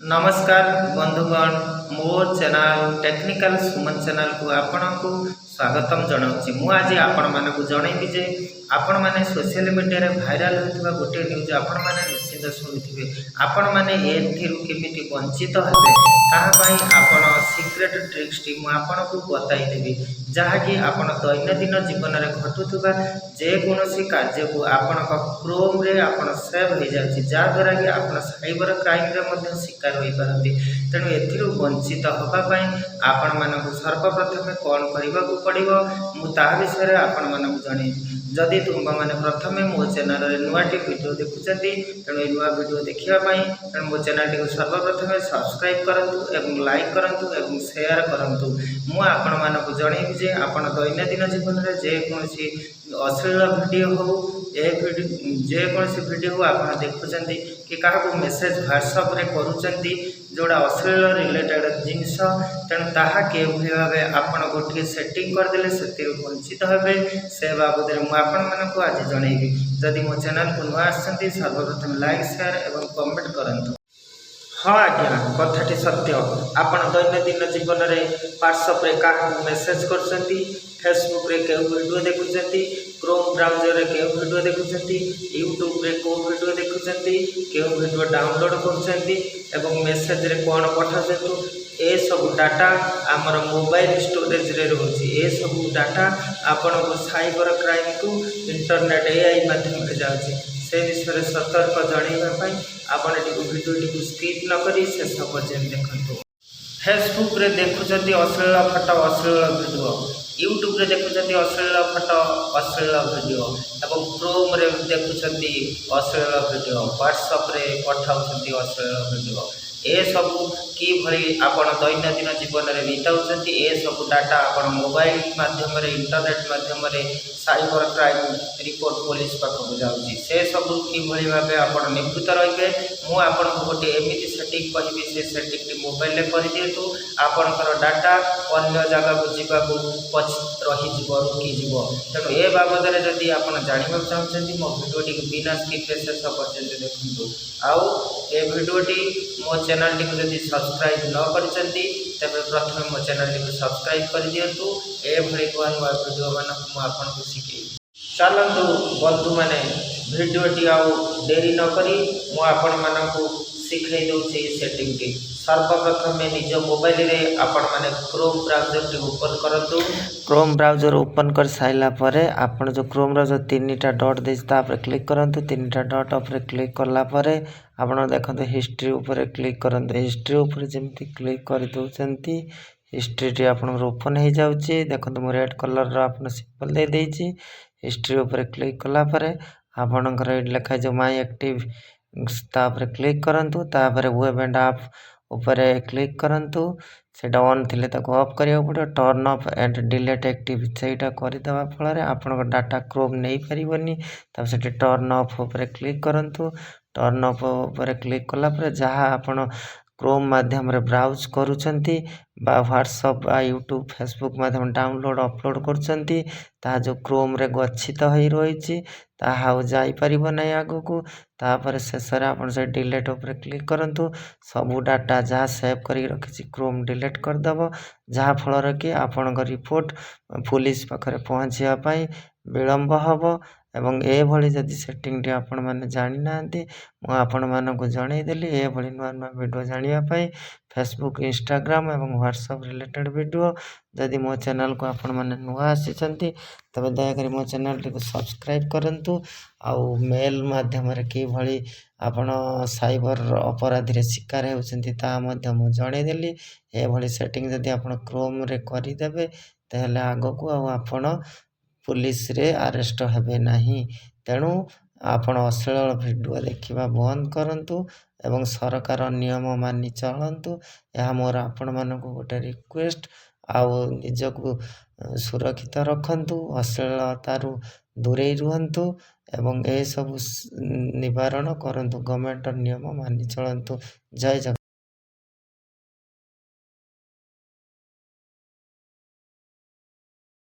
नमस्कार बंधुगण मो चैनल टेक्निकल सुमन चैनल को आपण को स्वागतम जनाऊँगी। मु आज आपण मानक जनइबी जे आपण माने सोशल मीडिया भाइराल होता गोटे न्यूज आपण माने निश्चित शुणुवे। आपण माने एथिरु केमिति वंचित हेबे ताहापाई आपण सीक्रेट ट्रिक्स टी मु आपण को बताई देबी, जहाँकि आपण दैनंदिन जीवन में घटुवा जेकोसी कार्य को आपण क्रोम रे आपण सेव हो जाए, जहाँद्वारा कि आपण साइबर क्राइम रे मध्य शिकार हो पारती। तेणु एथिरु वंचित होगापाई आपण मानक सर्वप्रथम कौन करने को पड़ो मुझा विषय आपण मानक जनइबी। जदि तुम मैंने प्रथम मो चैनल नुआटी वीडियो देखुं तेणु नुआ वीडियो देखापी मो चैनल टी सर्वप्रथम सब्सक्राइब करूँ, लाइक करूँ, शेयर करूँ। मुझे जनइबी जे आपण दैनंदिन जीवन में जेकोसी अश्लील वीडियो हो जेकोसी वीडियो हो आप देखुं कि क्या मेसेज व्हाट्सअप रे करुँच जोड़ा अश्लील रिलेटेड जिनस, तेणु ताहा के भाव आपड़ गोटे सेटिंग करदे से वंचित हे से बाबद मुझे आज जनइबी। जदि मो चैनल को नुआ आसती सर्वप्रथम लाइक शेयर एवं कमेंट करूँ। हाँ आज्ञा कथाटी सत्य। आपण दैनंदिन जीवन में व्हाट्सअप रे क्या मेसेज कर फेसबुक रे के वीडियो देखुं, क्रोम ब्राउजर रे के वीडियो देखुं, यूट्यूब रे को वीडियो देखुं, के वीडियो डाउनलोड कर मेसेज रे कौन पठाऊ ए सब डाटा आमर मोबाइल स्टोरेज रे रोचे। ए सब डाटा आपण को साइबर क्राइम को इंटरनेट एआई माध्यम जाऊँगी से विषय सतर्क जनवाई आपण वीडियो टी स्किप न करी शेष पर्यटन देखु। फेसबुक रे देखुं अश्लील फटो अश्लील वीडियो, यूट्यूब रे देखुं अश्लील फटो अश्लील वीडियो एवं क्रोम रे देखुं अश्लील वीडियो, व्हाट्सअप रे पठाऊँ अश्लील वीडियो। ए सब कि आपण दैनंदिन जीवन में बिताऊँ ए सब डाटा आपण मोबाइल माध्यम इंटरनेट माध्यम साइबर क्राइम रिपोर्ट पुलिस पाखक जाऊँगी से सब कि भाव आप निवृत्त रे। मुझे गोटे एमती सेटिंग कहि से सेटिंग मोबाइल में कर दिंतु आपणकर डाटा अन्य जगह को जावाक रही रुकीज। तेणु ए बाबद जदि आप जानवा चाहते मो भिडियोटी बिना स्किप शेष पर्यटन देखूँ। आउ ए भिडियोटी मो चैनल टी जदि सब्सक्राइब न करिसेंती तबे प्रथम मो चैनल टी सब्सक्राइब कर दियंतु। ए भली नुआ नुआ वीडियो मानक मु आपनको सिखेबी। चलंतु बंधु माने वीडियोटी आउ देरी न करी मु आपण मानकु सिखै दउछि सेटिंग टी। सर्वप्रथम निज मोबाइल रे आपण माने क्रोम ब्राउजर टी ओपन करंतु। क्रोम ब्राउजर ओपन कर साइला परे आपण जो क्रोम रो जो तीनटा डॉट देछि ता पर क्लिक करंतु। तीनटा डॉट ऊपर क्लिक करला परे आपण देखंतु हिस्ट्री ऊपर क्लिक करंतु। हिस्ट्री ऊपर जेमति क्लिक कर दउचंती हिस्ट्री टी आपण ओपन हो जाउची। देखंतु मो रेड कलर रो आपण सिंबल दे देछि। हिस्ट्री ऊपर क्लिक कला परे आपणकर लिखा जो माय एक्टिव तापर क्लिक करंतु। तापर वेब एंड ऐप ऊपर क्लिक करंतु। सेटा ऑन थिले ताको ऑफ करिया पड़ो। Turn off and delete active सेटा करदेवा फल आपण डाटा क्रोम नहीं पारिबनी। तब से टर्न ऑफ ऊपर क्लिक करंतु। टर्न ऑफ ऊपर क्लिक कला पर जहाँ आपण क्रोम माध्यम रे ब्राउज करूछंती बा व्हाट्सअप बा यूट्यूब फेसबुक माध्यम डाउनलोड अपलोड करूछंती ता जो क्रोम रे गच्छित होई रहिछि ताहा हो जाई परिबो नै आगो को। तापर शेष रे आपण से डिलीट ऊपर क्लिक करंतु। सब डाटा जहाँ सेव करी रखिछि क्रोम डिलीट कर दबो, जहाँ फल रे कि आपण को रिपोर्ट पुलिस पाखरे पहुंचिया पई विलंब हबो। एवं ए भली जदि सेटिंग टी आपण माने जानि नांती मु आपण मानकु जणै देली। ए भली नुआ नुआ वीडियो जानिया पई फेसबुक इंस्टाग्राम एवं व्हाट्सएप रिलेटेड वीडियो जदि मो चैनल को आपण माने नुआ आसीचंती तबे दयाकरी मो चैनल टी को सब्सक्राइब करंतु। आउ मेल माध्यम रे कि भली आपण साइबर अपराधी रे शिकार हेउचंती ता मध्य मु जणै देली। ए भली सेटिंग जदि आपण क्रोम रे करि देबे तहले आगो को आपण पुलिस रे अरेस्ट हेबे नहीं। तेणु आपण अश्लील वीडियो देखिबा बंद करंतु एवं सरकार नियम मानि चलंतु। यह मोर आपण मानकु गोटे रिक्वेस्ट। आउ निजकु सुरक्षित रखंतु, अश्लीलतारु दूरे रुहंतु एवं ए सब निवारण करंतु। गवर्नमेंट नियम मानि चलंतु। जय जगन्नाथ।